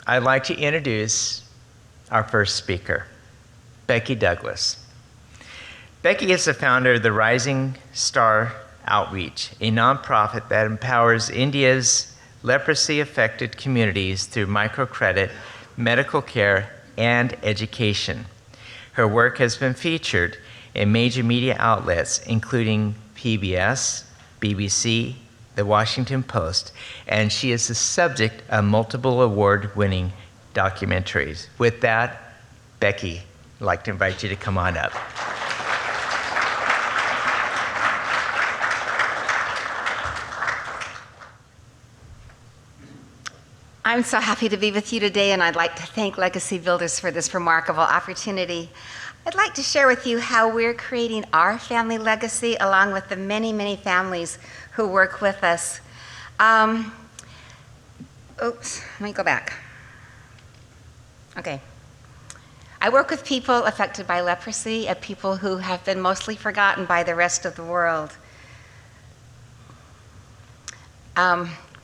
I'd like to introduce our first speaker, Becky Douglas. Becky is the founder of the Rising Star Outreach, a nonprofit that empowers India's leprosy-affected communities through microcredit, medical care, and education. Her work has been featured in major media outlets, including PBS, BBC, The Washington Post, and she is the subject of multiple award-winning documentaries. With that, Becky, I'd like to invite you to come on up. I'm so happy to be with you today, and I'd like to thank Legacy Builders for this remarkable opportunity. I'd like to share with you how we're creating our family legacy along with the many, many families who work with us. Oops, let me go back. Okay. I work with people affected by leprosy, people who have been mostly forgotten by the rest of the world.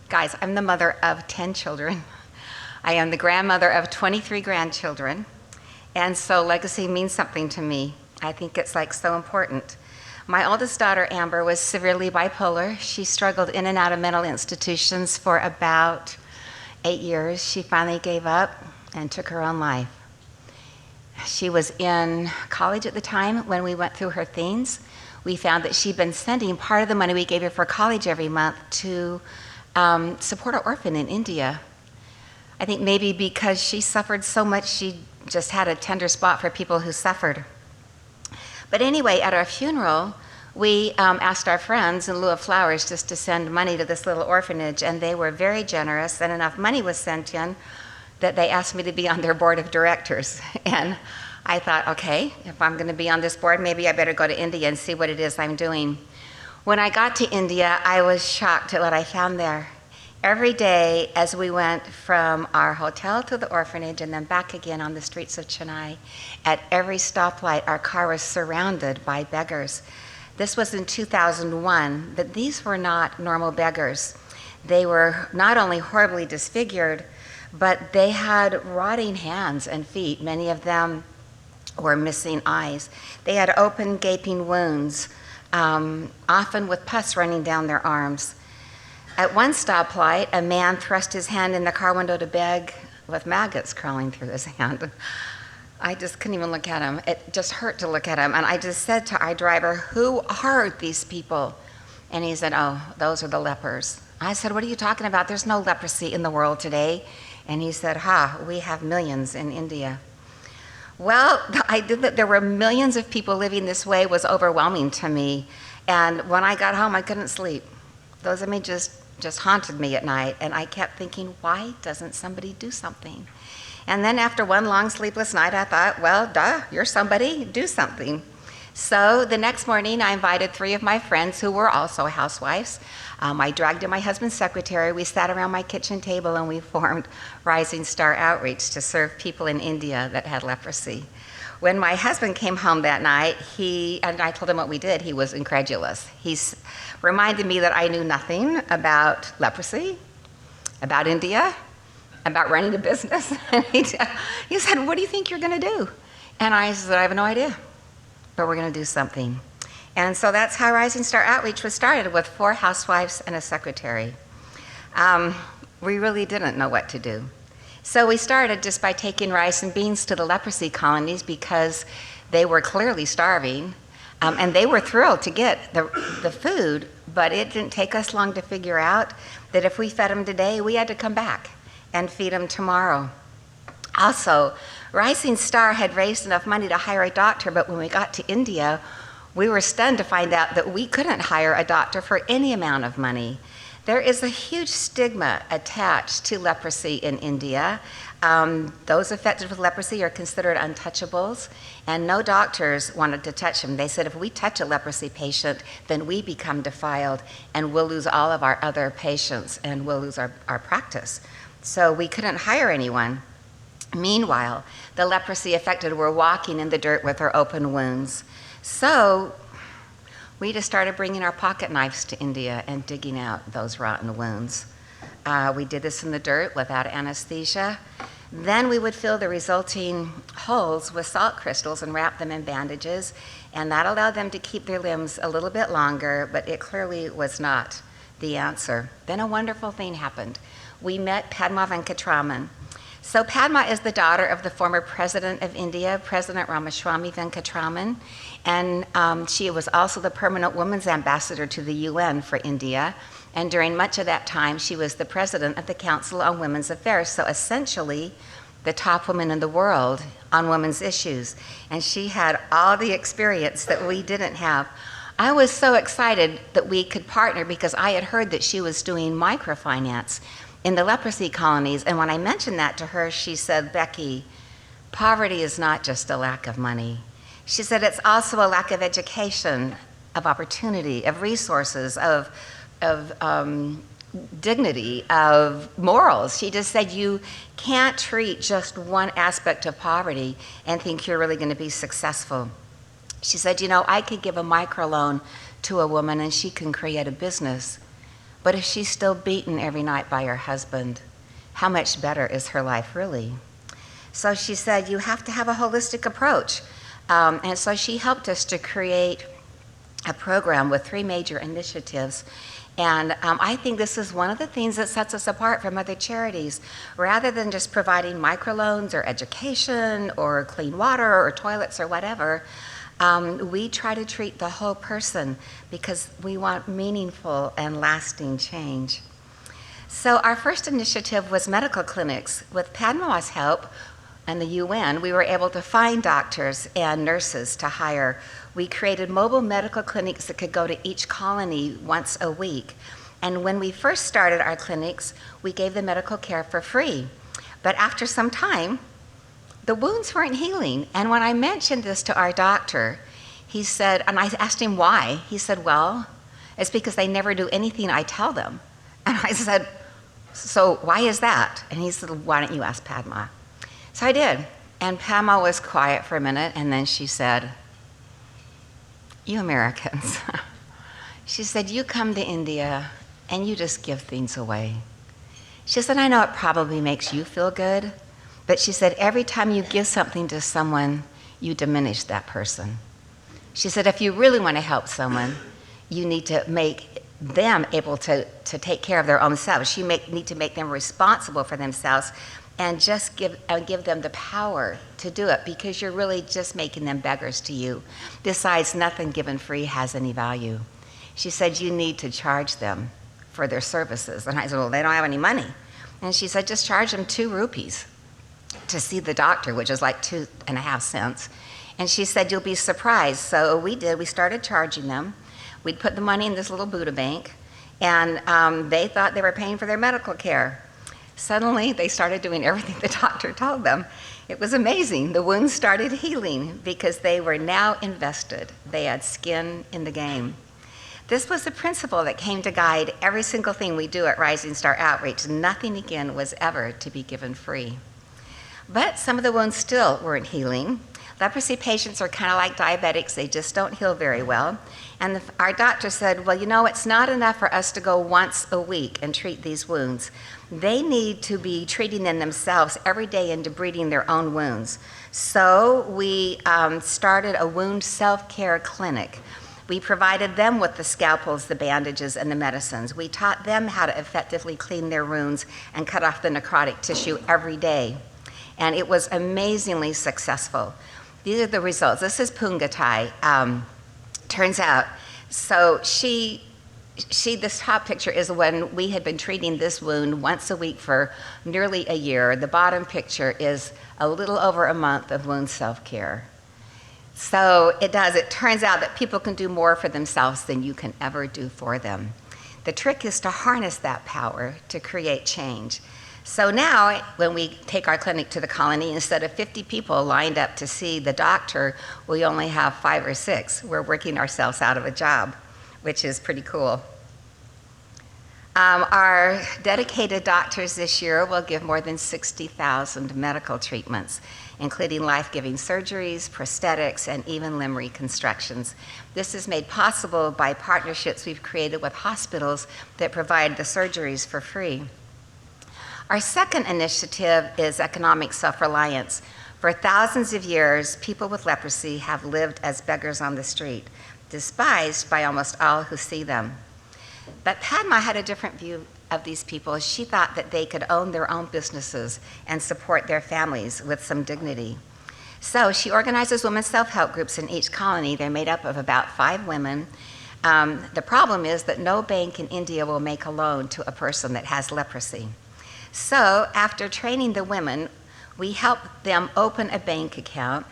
Guys, I'm the mother of 10 children. I am the grandmother of 23 grandchildren. And so legacy means something to me. I think it's like so important. My oldest daughter, Amber, was severely bipolar. She struggled in and out of mental institutions for about 8 years. She finally gave up and took her own life. She was in college at the time when we went through her things. We found that she'd been sending part of the money we gave her for college every month to support an orphan in India. I think maybe because she suffered so much, she just had a tender spot for people who suffered. But anyway, at our funeral, we asked our friends in lieu of flowers just to send money to this little orphanage, and they were very generous, and enough money was sent in that they asked me to be on their board of directors. And I thought, okay, if I'm going to be on this board, maybe I better go to India and see what it is I'm doing. When I got to India, I was shocked at what I found there. Every day as we went from our hotel to the orphanage and then back again on the streets of Chennai, at every stoplight our car was surrounded by beggars. This was in 2001, but these were not normal beggars. They were not only horribly disfigured, but they had rotting hands and feet. Many of them were missing eyes. They had open, gaping wounds, often with pus running down their arms. At one stoplight, a man thrust his hand in the car window to beg with maggots crawling through his hand. I just couldn't even look at him. It just hurt to look at him. And I just said to our driver, "Who are these people?" And he said, "Oh, those are the lepers." I said, "What are you talking about? There's no leprosy in the world today." And he said, we have millions in India. Well, the idea that there were millions of people living this way was overwhelming to me. And when I got home, I couldn't sleep. Those images just haunted me at night. And I kept thinking, why doesn't somebody do something? And then after one long sleepless night, I thought, well, duh, you're somebody, do something. So the next morning, I invited 3 of my friends who were also housewives. I dragged in my husband's secretary. We sat around my kitchen table and we formed Rising Star Outreach to serve people in India that had leprosy. When my husband came home that night, and I told him what we did, he was incredulous. He reminded me that I knew nothing about leprosy, about India, about running a business. And he said, "What do you think you're going to do?" And I said, "I have no idea, but we're going to do something." And so that's how Rising Star Outreach was started, with 4 housewives and a secretary. We really didn't know what to do. So we started just by taking rice and beans to the leprosy colonies because they were clearly starving. And they were thrilled to get the food, but it didn't take us long to figure out that if we fed them today, we had to come back and feed them tomorrow. Also, Rising Star had raised enough money to hire a doctor, but when we got to India, we were stunned to find out that we couldn't hire a doctor for any amount of money. There is a huge stigma attached to leprosy in India. Those affected with leprosy are considered untouchables, and no doctors wanted to touch them. They said, if we touch a leprosy patient, then we become defiled, and we'll lose all of our other patients, and we'll lose our practice. So we couldn't hire anyone. Meanwhile, the leprosy affected were walking in the dirt with their open wounds. So we just started bringing our pocket knives to India and digging out those rotten wounds. We did this in the dirt without anesthesia. Then we would fill the resulting holes with salt crystals and wrap them in bandages, and that allowed them to keep their limbs a little bit longer, but it clearly was not the answer. Then a wonderful thing happened. We met Padma Venkatraman. So Padma is the daughter of the former president of India, President Ramaswamy Venkatraman, and she was also the permanent women's ambassador to the UN for India. And during much of that time, she was the president of the Council on Women's Affairs, so essentially the top woman in the world on women's issues. And she had all the experience that we didn't have. I was so excited that we could partner because I had heard that she was doing microfinance in the leprosy colonies. And when I mentioned that to her, she said, "Becky, poverty is not just a lack of money." She said, "It's also a lack of education, of opportunity, of resources, of dignity, of morals." She just said, you can't treat just one aspect of poverty and think you're really going to be successful. She said, I could give a microloan to a woman and she can create a business, but if she's still beaten every night by her husband, how much better is her life really? So she said, you have to have a holistic approach. And so she helped us to create a program with 3 major initiatives. And I think this is one of the things that sets us apart from other charities. Rather than just providing microloans or education or clean water or toilets or whatever, we try to treat the whole person because we want meaningful and lasting change. So our first initiative was medical clinics. With Padma's help and the UN, we were able to find doctors and nurses to hire. We created mobile medical clinics that could go to each colony once a week. And when we first started our clinics, we gave them medical care for free. But after some time, the wounds weren't healing. And when I mentioned this to our doctor, he said, and I asked him why, he said, well, it's because they never do anything I tell them. And I said, so why is that? And he said, why don't you ask Padma? So I did. And Padma was quiet for a minute, and then she said, you Americans, she said, you come to India and you just give things away. She said, I know it probably makes you feel good, but she said, every time you give something to someone, you diminish that person. She said, if you really want to help someone, you need to make them able to take care of their own selves. You need to make them responsible for themselves and just give them the power to do it, because you're really just making them beggars to you. Besides, nothing given free has any value. She said, you need to charge them for their services. And I said, well, they don't have any money. And she said, just charge them 2 rupees to see the doctor, which is like 2.5 cents. And she said, you'll be surprised. So we did. We started charging them. We'd put the money in this little Buddha bank, and they thought they were paying for their medical care. Suddenly, they started doing everything the doctor told them. It was amazing. The wounds started healing because they were now invested. They had skin in the game. This was the principle that came to guide every single thing we do at Rising Star Outreach. Nothing, again, was ever to be given free. But some of the wounds still weren't healing. Leprosy patients are kind of like diabetics. They just don't heal very well. And our doctor said, well, it's not enough for us to go once a week and treat these wounds. They need to be treating them themselves every day and debriding their own wounds. So we started a wound self-care clinic. We provided them with the scalpels, the bandages, and the medicines. We taught them how to effectively clean their wounds and cut off the necrotic tissue every day. And it was amazingly successful. These are the results. This is Pungatai. Turns out, so this top picture is when we had been treating this wound once a week for nearly a year. The bottom picture is a little over a month of wound self-care. So it turns out that people can do more for themselves than you can ever do for them. The trick is to harness that power to create change. So now, when we take our clinic to the colony, instead of 50 people lined up to see the doctor, we only have 5 or 6. We're working ourselves out of a job, which is pretty cool. Our dedicated doctors this year will give more than 60,000 medical treatments, including life-giving surgeries, prosthetics, and even limb reconstructions. This is made possible by partnerships we've created with hospitals that provide the surgeries for free. Our second initiative is economic self-reliance. For thousands of years, people with leprosy have lived as beggars on the street, despised by almost all who see them. But Padma had a different view of these people. She thought that they could own their own businesses and support their families with some dignity. So she organizes women's self-help groups in each colony. They're made up of about 5 women. The problem is that no bank in India will make a loan to a person that has leprosy. So after training the women, we help them open a bank account.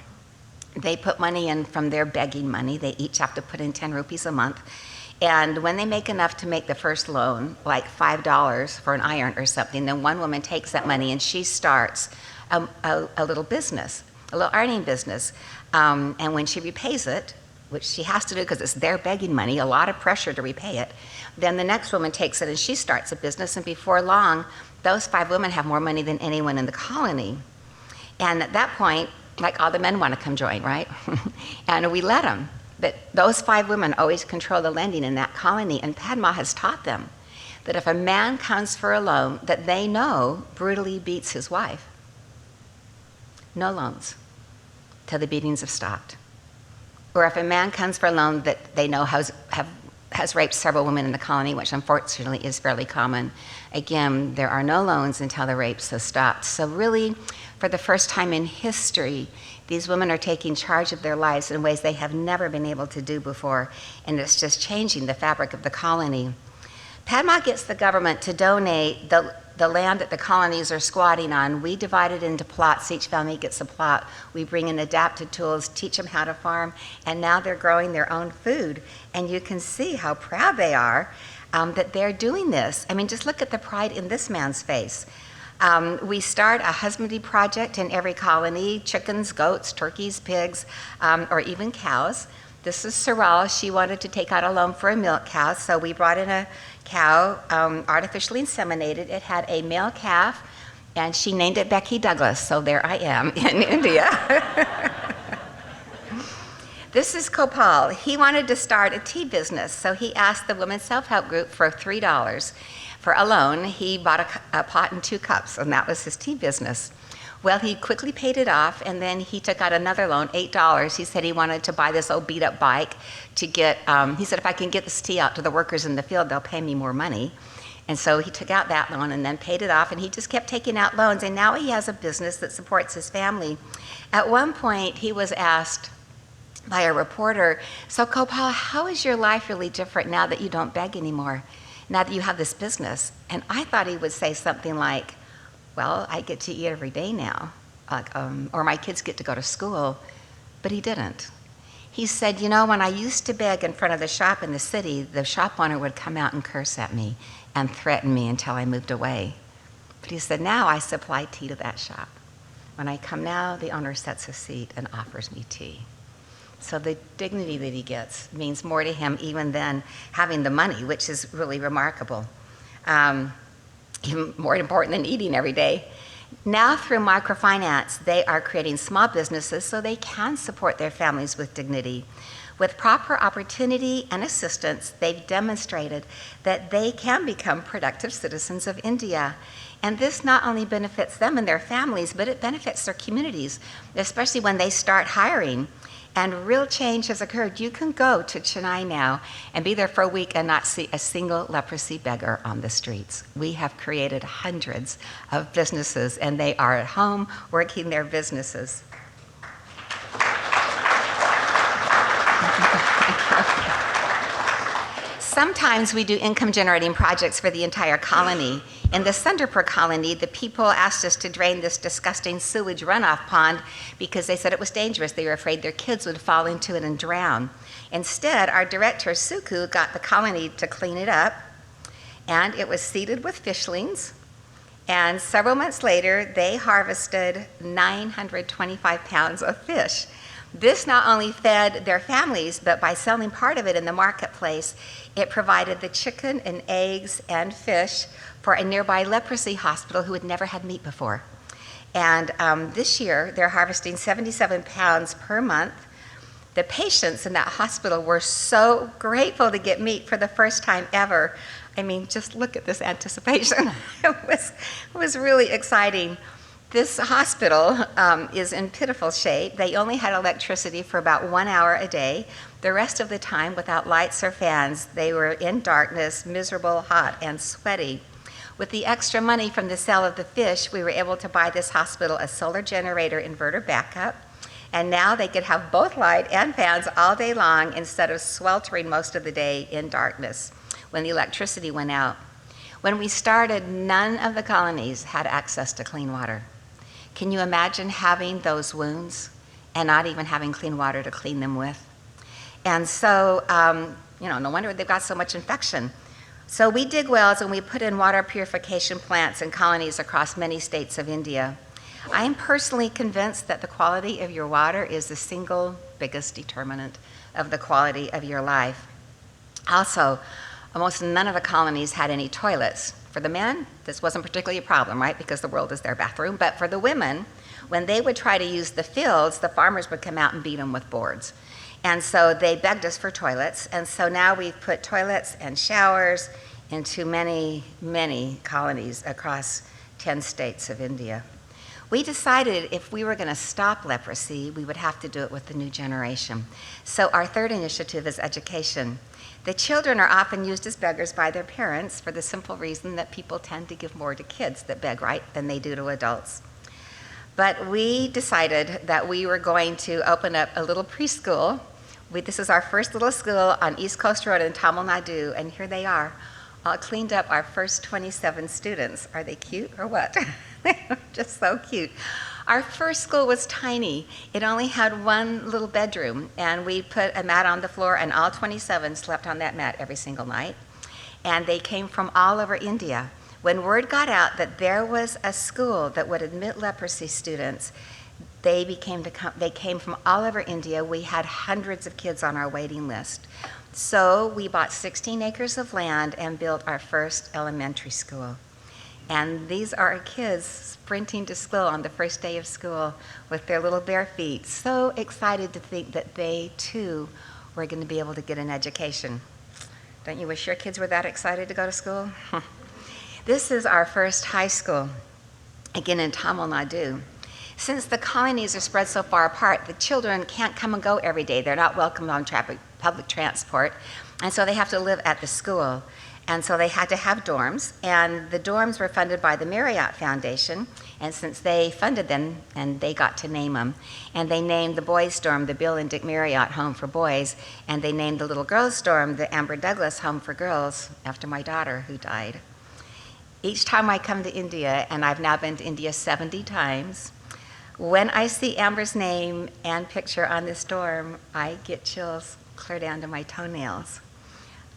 They put money in from their begging money. They each have to put in 10 rupees a month. And when they make enough to make the first loan, like $5 for an iron or something, then one woman takes that money and she starts a little business, a little earning business. And when she repays it, which she has to do because it's their begging money, a lot of pressure to repay it, then the next woman takes it and she starts a business, and before long, those 5 women have more money than anyone in the colony. And at that point, like, all the men want to come join, right? And we let them. But those 5 women always control the lending in that colony, and Padma has taught them that if a man comes for a loan that they know brutally beats his wife, no loans till the beatings have stopped. Or if a man comes for a loan that they know has raped several women in the colony, which unfortunately is fairly common, again, there are no loans until the rapes have stopped. So really, for the first time in history, these women are taking charge of their lives in ways they have never been able to do before, and it's just changing the fabric of the colony. Padma gets the government to donate the land that the colonies are squatting on. We divide it into plots. Each family gets a plot. We bring in adapted tools, teach them how to farm, and now they're growing their own food. And you can see how proud they are that they're doing this. I mean, just look at the pride in this man's face. We start a husbandry project in every colony: chickens, goats, turkeys, pigs, or even cows. This is Saral. She wanted to take out a loan for a milk cow, so we brought in a cow, artificially inseminated. It had a male calf, and she named it Becky Douglas, so there I am in India. This is Gopal. He wanted to start a tea business, so he asked the Women's Self-Help Group for $3 for a loan. He bought a pot and 2 cups, and that was his tea business. Well, he quickly paid it off, and then he took out another loan, $8. He said he wanted to buy this old beat-up bike to get, he said, if I can get this tea out to the workers in the field, they'll pay me more money. And so he took out that loan and then paid it off, and he just kept taking out loans, and now he has a business that supports his family. At one point, he was asked by a reporter, so Gopal, how is your life really different now that you don't beg anymore, now that you have this business? And I thought he would say something like, well, I get to eat every day now, or my kids get to go to school, but he didn't. He said, you know, when I used to beg in front of the shop in the city, the shop owner would come out and curse at me and threaten me until I moved away. But he said, now I supply tea to that shop. When I come now, the owner sets a seat and offers me tea. So the dignity that he gets means more to him even than having the money, which is really remarkable. Even more important than eating every day. Now through microfinance, they are creating small businesses so they can support their families with dignity. With proper opportunity and assistance, they've demonstrated that they can become productive citizens of India. And this not only benefits them and their families, but it benefits their communities, especially when they start hiring. And real change has occurred. You can go to Chennai now and be there for a week and not see a single leprosy beggar on the streets. We have created hundreds of businesses, and they are at home working their businesses. Sometimes we do income-generating projects for the entire colony. In the Sundarpur colony, the people asked us to drain this disgusting sewage runoff pond because they said it was dangerous. They were afraid their kids would fall into it and drown. Instead, our director, Suku, got the colony to clean it up, and it was seeded with fishlings. And several months later, they harvested 925 pounds of fish. This not only fed their families, but by selling part of it in the marketplace, it provided the chicken and eggs and fish for a nearby leprosy hospital who had never had meat before. And this year, they're harvesting 77 pounds per month The patients in that hospital were so grateful to get meat for the first time ever. I mean, just look at this anticipation. It was really exciting. This hospital is in pitiful shape. They only had electricity for about 1 hour a day. The rest of the time, without lights or fans, they were in darkness, miserable, hot, and sweaty. With the extra money from the sale of the fish, we were able to buy this hospital a solar generator inverter backup. And now they could have both light and fans all day long instead of sweltering most of the day in darkness when the electricity went out. When we started, none of the colonies had access to clean water. Can you imagine having those wounds and not even having clean water to clean them with? And so, no wonder they've got so much infection. So we dig wells and we put in water purification plants in colonies across many states of India. I am personally convinced that the quality of your water is the single biggest determinant of the quality of your life. Also, almost none of the colonies had any toilets. For the men, this wasn't particularly a problem, right, because the world is their bathroom. But for the women, when they would try to use the fields, the farmers would come out and beat them with boards. And so they begged us for toilets. And so now we've put toilets and showers into many, many colonies across 10 states of India. We decided if we were going to stop leprosy, we would have to do it with the new generation. So our third initiative is education. The children are often used as beggars by their parents for the simple reason that people tend to give more to kids that beg, right, than they do to adults. But we decided that we were going to open up a little preschool. This is our first little school on East Coast Road in Tamil Nadu, and here they are, all cleaned up, our first 27 students. Are they cute or what? They're just so cute. Our first school was tiny. It only had one little bedroom, and we put a mat on the floor, and all 27 slept on that mat every single night. And they came from all over India. When word got out that there was a school that would admit leprosy students, they came from all over India. We had hundreds of kids on our waiting list. So we bought 16 acres of land and built our first elementary school. And these are our kids sprinting to school on the first day of school with their little bare feet, so excited to think that they too were going to be able to get an education. Don't you wish your kids were that excited to go to school? This is our first high school, again in Tamil Nadu. Since the colonies are spread so far apart, the children can't come and go every day. They're not welcomed on public transport, and so they have to live at the school. And so they had to have dorms, and the dorms were funded by the Marriott Foundation, and since they funded them, and they got to name them, and they named the boys' dorm the Bill and Dick Marriott Home for Boys, and they named the little girls' dorm the Amber Douglas Home for Girls, after my daughter who died. Each time I come to India, and I've now been to India 70 times, when I see Amber's name and picture on this dorm, I get chills clear down to my toenails.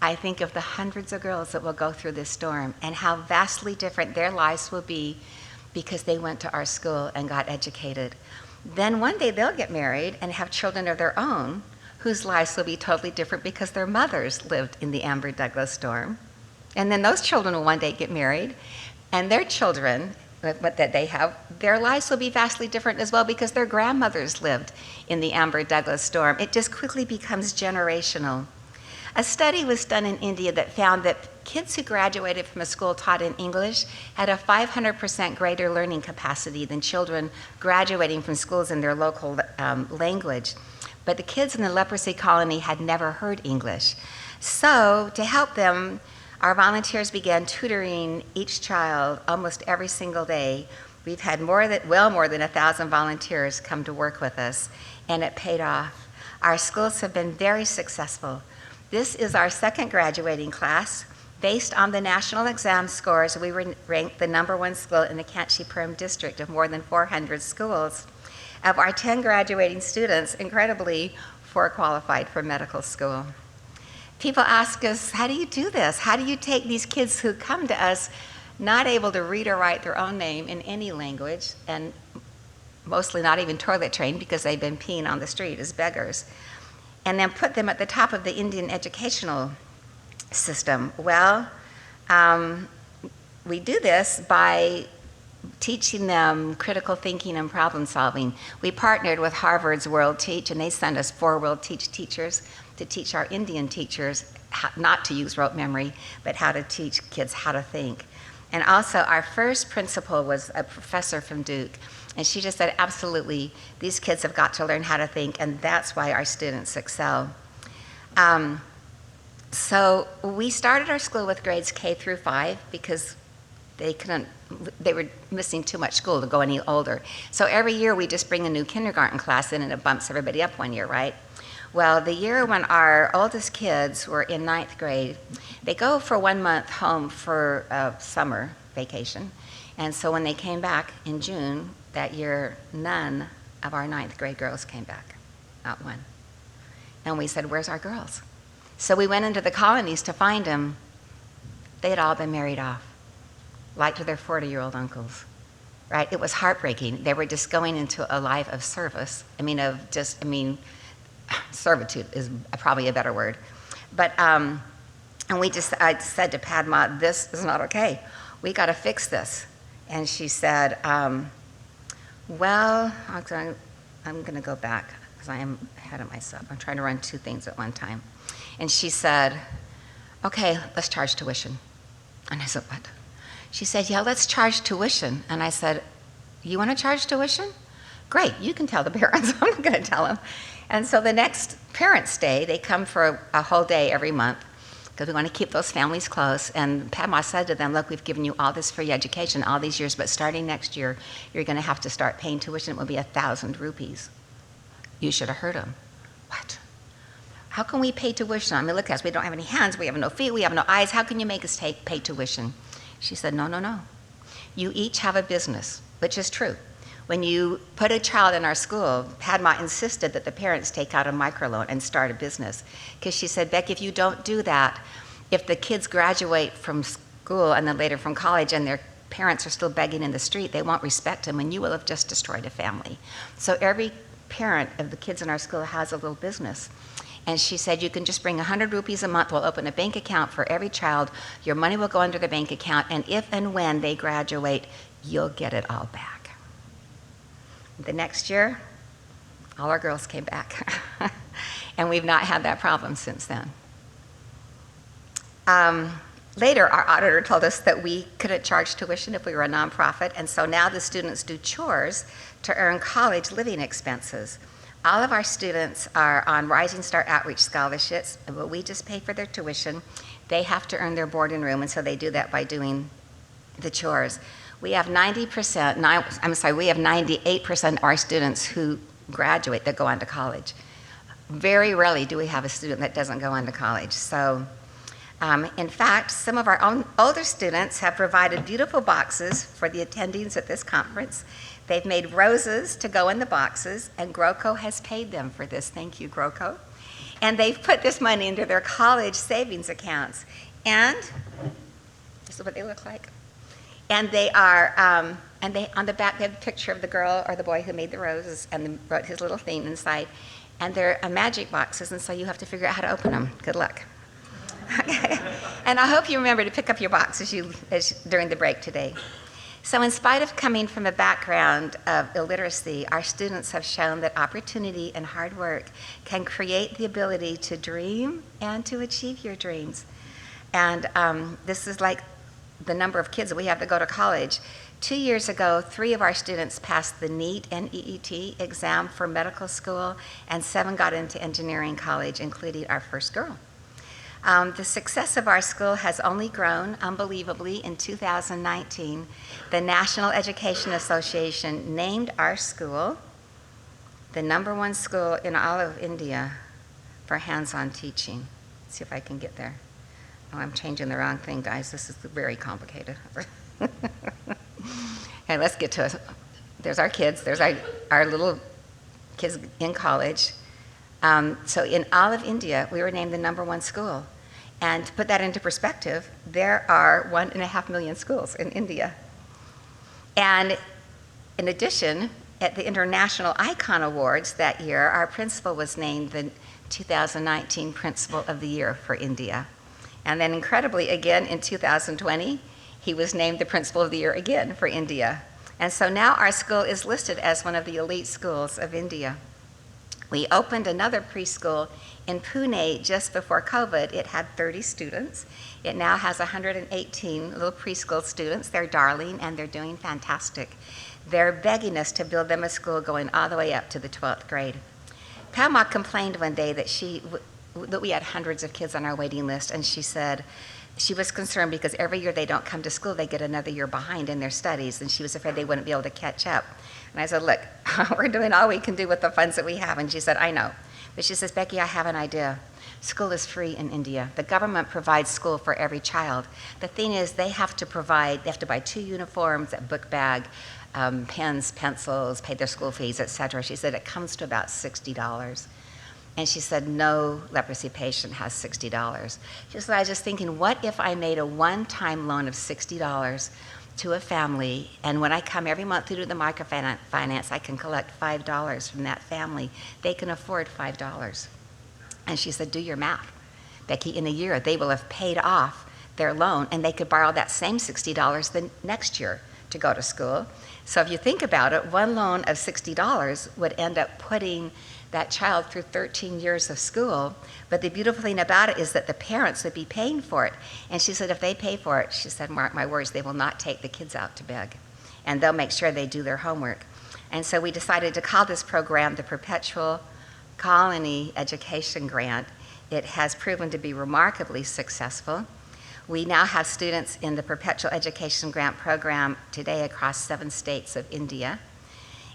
I think of the hundreds of girls that will go through this dorm and how vastly different their lives will be because they went to our school and got educated. Then one day they'll get married and have children of their own whose lives will be totally different because their mothers lived in the Amber Douglas dorm. And then those children will one day get married, and their children that they have, their lives will be vastly different as well because their grandmothers lived in the Amber Douglas dorm. It just quickly becomes generational. A study was done in India that found that kids who graduated from a school taught in English had a 500% greater learning capacity than children graduating from schools in their local language. But the kids in the leprosy colony had never heard English. So to help them, our volunteers began tutoring each child almost every single day. We've had more than 1,000 volunteers come to work with us, and it paid off. Our schools have been very successful. This is our second graduating class. Based on the national exam scores, we were ranked the #1 school in the Kanchipuram district of more than 400 schools. Of our 10 graduating students, incredibly, 4 qualified for medical school. People ask us, how do you do this? How do you take these kids who come to us not able to read or write their own name in any language, and mostly not even toilet trained because they've been peeing on the street as beggars, and then put them at the top of the Indian educational system? Well, we do this by teaching them critical thinking and problem solving. We partnered with Harvard's World Teach, and they sent us 4 World Teach teachers to teach our Indian teachers how not to use rote memory, but how to teach kids how to think. And also, our first principal was a professor from Duke, and she just said, absolutely, these kids have got to learn how to think, and that's why our students excel. So we started our school with grades K through 5 because they were missing too much school to go any older. So every year we just bring a new kindergarten class in and it bumps everybody up 1 year, right? Well, the year when our oldest kids were in 9th grade, they go for 1 month home for a summer vacation. And so when they came back in June that year, none of our 9th grade girls came back, not one. And we said, where's our girls? So we went into the colonies to find them. They had all been married off, like to their 40-year-old uncles, right? It was heartbreaking. They were just going into a life of service. Servitude is probably a better word. But, and I said to Padma, this is not okay. We got to fix this. And she said, well, I'm going to go back because I am ahead of myself. I'm trying to run 2 things at one time. And she said, okay, let's charge tuition. And I said, what? She said, yeah, let's charge tuition. And I said, you want to charge tuition? Great, you can tell the parents. I'm not going to tell them. And so the next Parents' Day, they come for a whole day every month because we want to keep those families close. And Padma said to them, look, we've given you all this free education all these years, but starting next year, you're going to have to start paying tuition. It will be 1,000 rupees. You should have heard them. What? How can we pay tuition? I mean, look at us. We don't have any hands. We have no feet. We have no eyes. How can you make us pay tuition? She said, no, no, no. You each have a business, which is true. When you put a child in our school, Padma insisted that the parents take out a microloan and start a business. Because she said, Becky, if you don't do that, if the kids graduate from school and then later from college and their parents are still begging in the street, they won't respect them and you will have just destroyed a family. So every parent of the kids in our school has a little business. And she said, you can just bring 100 rupees a month. We'll open a bank account for every child. Your money will go under the bank account. And if and when they graduate, you'll get it all back. The next year, all our girls came back. And we've not had that problem since then. Later, our auditor told us that we couldn't charge tuition if we were a nonprofit. And so now the students do chores to earn college living expenses. All of our students are on Rising Star Outreach scholarships, but we just pay for their tuition. They have to earn their board and room, and so they do that by doing the chores. We have 98% of our students who graduate that go on to college. Very rarely do we have a student that doesn't go on to college. So, in fact, some of our own older students have provided beautiful boxes for the attendees at this conference. They've made roses to go in the boxes, and GROCO has paid them for this. Thank you, GROCO. And they've put this money into their college savings accounts. And this is what they look like. And they are, on the back, they have a picture of the girl or the boy who made the roses and wrote his little thing inside. And they're magic boxes, and so you have to figure out how to open them. Good luck. Okay. And I hope you remember to pick up your box during the break today. So in spite of coming from a background of illiteracy, our students have shown that opportunity and hard work can create the ability to dream and to achieve your dreams. And this is like the number of kids that we have that go to college. 2 years ago, 3 of our students passed the NEET and EET exam for medical school, and 7 got into engineering college, including our first girl. The success of our school has only grown unbelievably. In 2019, the National Education Association named our school the #1 school in all of India for hands-on teaching. Let's see if I can get there. Oh, I'm changing the wrong thing, guys. This is very complicated. Okay, let's get to it. There's our kids. There's our little kids in college. So in all of India, we were named the #1 school. And to put that into perspective, there are 1.5 million schools in India. And in addition, at the International Icon Awards that year, our principal was named the 2019 Principal of the Year for India. And then incredibly, again, in 2020, he was named the Principal of the Year again for India. And so now our school is listed as one of the elite schools of India. We opened another preschool in Pune just before COVID. It had 30 students. It now has 118 little preschool students. They're darling and they're doing fantastic. They're begging us to build them a school going all the way up to the 12th grade. Pamela complained one day that we had hundreds of kids on our waiting list, and she said she was concerned because every year they don't come to school, they get another year behind in their studies, and she was afraid they wouldn't be able to catch up. And I said, look, we're doing all we can do with the funds that we have. And she said, I know. But she says, Becky, I have an idea. School is free in India. The government provides school for every child. The thing is, they have to buy 2 uniforms, a book bag, pens, pencils, pay their school fees, etc. She said it comes to about $60. And she said, no leprosy patient has $60. She said, I was just thinking, what if I made a one-time loan of $60 to a family, and when I come every month to do the microfinance, I can collect $5 from that family. They can afford $5. And she said, do your math. Becky, in a year, they will have paid off their loan, and they could borrow that same $60 the next year to go to school. So if you think about it, one loan of $60 would end up putting that child through 13 years of school. But the beautiful thing about it is that the parents would be paying for it. And she said if they pay for it, she said, mark my words, they will not take the kids out to beg. And they'll make sure they do their homework. And so we decided to call this program the Perpetual Colony Education Grant. It has proven to be remarkably successful. We now have students in the Perpetual Education Grant program today across 7 states of India.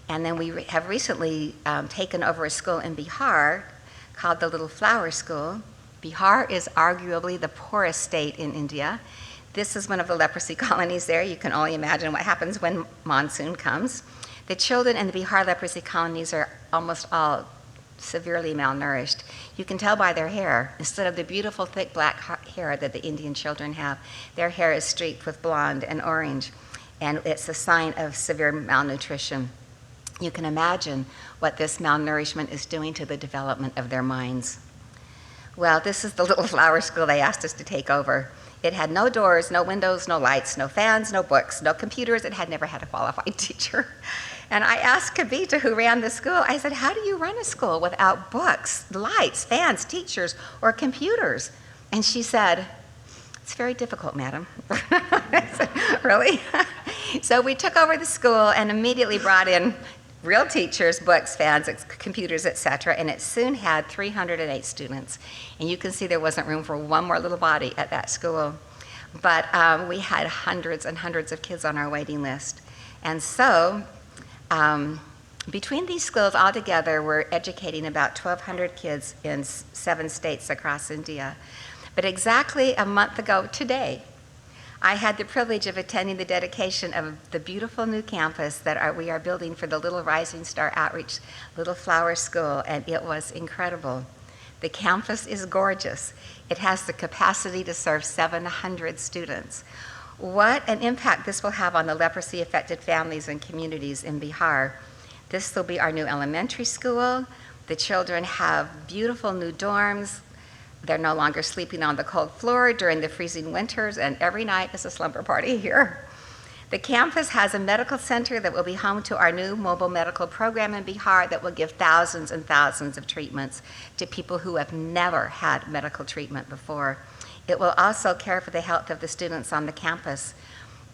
And then we have recently taken over a school in Bihar called the Little Flower School. Bihar is arguably the poorest state in India. This is one of the leprosy colonies there. You can only imagine what happens when monsoon comes. The children in the Bihar leprosy colonies are almost all severely malnourished. You can tell by their hair. Instead of the beautiful thick black hair that the Indian children have, their hair is streaked with blonde and orange, and it's a sign of severe malnutrition. You can imagine what this malnourishment is doing to the development of their minds. Well, this is the Little Flower School they asked us to take over. It had no doors, no windows, no lights, no fans, no books, no computers. It had never had a qualified teacher. And I asked Kavita, who ran the school, I said, how do you run a school without books, lights, fans, teachers, or computers? And she said, it's very difficult, madam. I said, really? So we took over the school and immediately brought in real teachers, books, fans, computers, etc., and it soon had 308 students. And you can see there wasn't room for one more little body at that school. But we had hundreds and hundreds of kids on our waiting list. And so between these schools altogether, we're educating about 1,200 kids in 7 states across India. But exactly a month ago today, I had the privilege of attending the dedication of the beautiful new campus that we are building for the Little Rising Star Outreach Little Flower School, and it was incredible. The campus is gorgeous. It has the capacity to serve 700 students. What an impact this will have on the leprosy-affected families and communities in Bihar. This will be our new elementary school. The children have beautiful new dorms. They're no longer sleeping on the cold floor during the freezing winters, and every night is a slumber party here. The campus has a medical center that will be home to our new mobile medical program in Bihar that will give thousands and thousands of treatments to people who have never had medical treatment before. It will also care for the health of the students on the campus.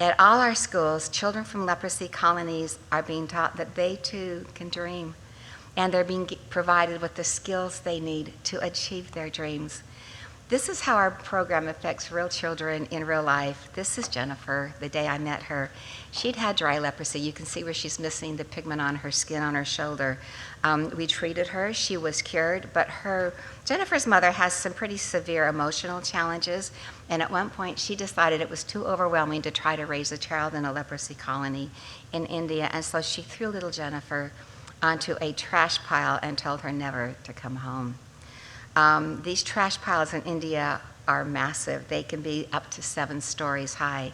At all our schools, children from leprosy colonies are being taught that they too can dream, and they're being provided with the skills they need to achieve their dreams. This is how our program affects real children in real life. This is Jennifer, the day I met her. She'd had dry leprosy. You can see where she's missing the pigment on her skin on her shoulder. We treated her, she was cured, but Jennifer's mother has some pretty severe emotional challenges, and at one point she decided it was too overwhelming to try to raise a child in a leprosy colony in India, and so she threw little Jennifer onto a trash pile and told her never to come home. These trash piles in India are massive. They can be up to 7 stories high.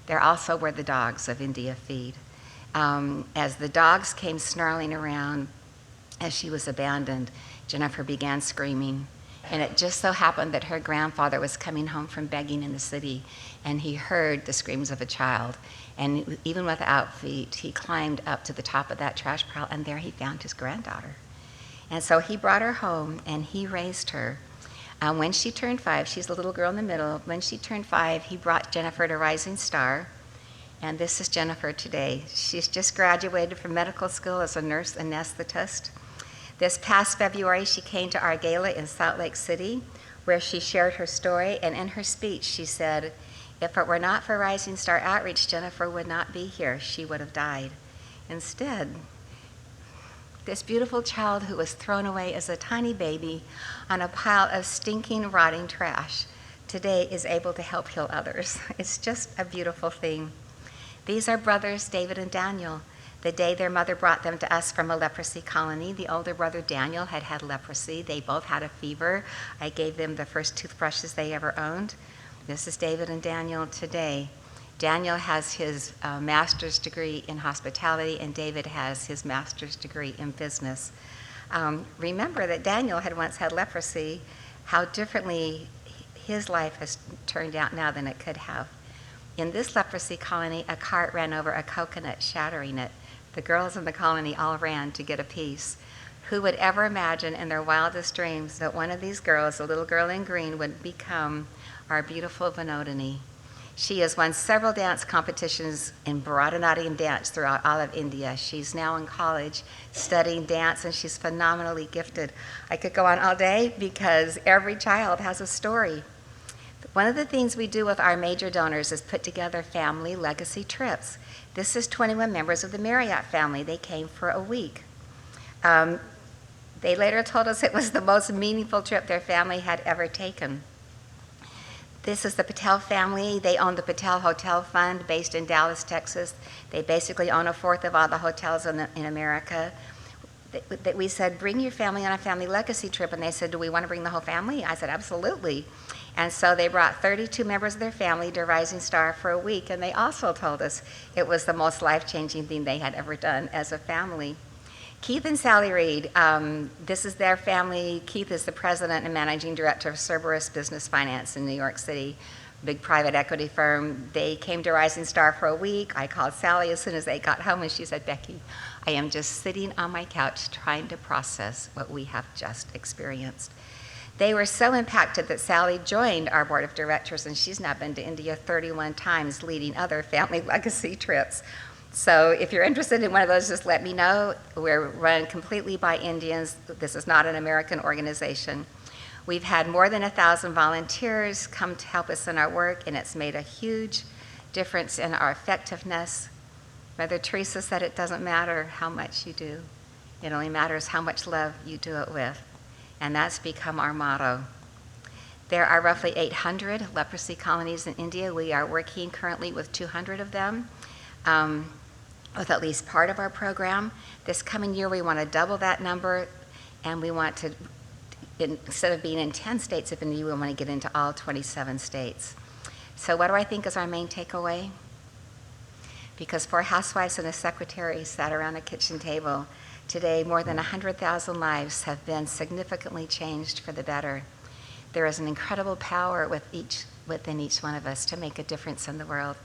They're also where the dogs of India feed. As the dogs came snarling around as she was abandoned, Jennifer began screaming. And it just so happened that her grandfather was coming home from begging in the city, and he heard the screams of a child. And even without feet, he climbed up to the top of that trash pile, and there he found his granddaughter. And so he brought her home, and he raised her. When she turned 5, she's the little girl in the middle. When she turned 5, he brought Jennifer to Rising Star. And this is Jennifer today. She's just graduated from medical school as a nurse anesthetist. This past February, she came to our gala in Salt Lake City, where she shared her story. And in her speech, she said, "If it were not for Rising Star Outreach, Jennifer would not be here. She would have died." Instead, this beautiful child who was thrown away as a tiny baby on a pile of stinking, rotting trash today is able to help heal others. It's just a beautiful thing. These are brothers David and Daniel. The day their mother brought them to us from a leprosy colony, the older brother Daniel had had leprosy. They both had a fever. I gave them the first toothbrushes they ever owned. This is David and Daniel today. Daniel has his master's degree in hospitality, and David has his master's degree in business. Remember that Daniel had once had leprosy, how differently his life has turned out now than it could have. In this leprosy colony, a cart ran over a coconut, shattering it. The girls in the colony all ran to get a piece. Who would ever imagine in their wildest dreams that one of these girls, the little girl in green, would become our beautiful Vinodini? She has won several dance competitions in Bharatanatyam dance throughout all of India. She's now in college studying dance, and she's phenomenally gifted. I could go on all day because every child has a story. One of the things we do with our major donors is put together family legacy trips. This is 21 members of the Marriott family. They came for a week. They later told us it was the most meaningful trip their family had ever taken. This is the Patel family. They own the Patel Hotel Fund based in Dallas, Texas. They basically own a fourth of all the hotels in America. We said, bring your family on a family legacy trip. And they said, do we want to bring the whole family? I said, absolutely. And so they brought 32 members of their family to Rising Star for a week. And they also told us it was the most life-changing thing they had ever done as a family. Keith and Sally Reed, this is their family. Keith is the president and managing director of Cerberus Business Finance in New York City, big private equity firm. They came to Rising Star for a week. I called Sally as soon as they got home, and she said, Becky, I am just sitting on my couch trying to process what we have just experienced. They were so impacted that Sally joined our board of directors, and she's now been to India 31 times leading other family legacy trips. So if you're interested in one of those, just let me know. We're run completely by Indians. This is not an American organization. We've had more than 1,000 volunteers come to help us in our work, and it's made a huge difference in our effectiveness. Mother Teresa said it doesn't matter how much you do. It only matters how much love you do it with. And that's become our motto. There are roughly 800 leprosy colonies in India. We are working currently with 200 of them. With at least part of our program. This coming year, we want to double that number, and we want to, instead of being in 10 states of India, we want to get into all 27 states. So what do I think is our main takeaway? Because 4 housewives and a secretary sat around a kitchen table, today more than 100,000 lives have been significantly changed for the better. There is an incredible power within each one of us to make a difference in the world.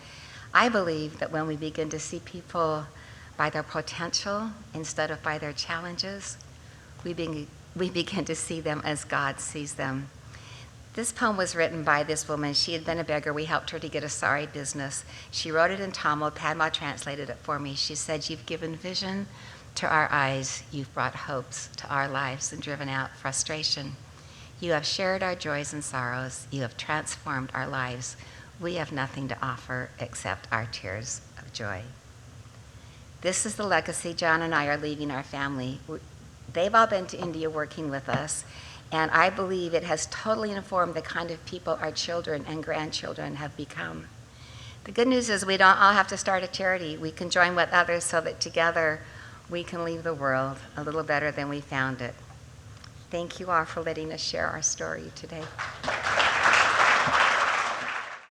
I believe that when we begin to see people by their potential instead of by their challenges, we begin to see them as God sees them. This poem was written by this woman. She had been a beggar. We helped her to get a sari business. She wrote it in Tamil. Padma translated it for me. She said, you've given vision to our eyes. You've brought hopes to our lives and driven out frustration. You have shared our joys and sorrows. You have transformed our lives. We have nothing to offer except our tears of joy. This is the legacy John and I are leaving our family. They've all been to India working with us, and I believe it has totally informed the kind of people our children and grandchildren have become. The good news is we don't all have to start a charity. We can join with others so that together we can leave the world a little better than we found it. Thank you all for letting us share our story today.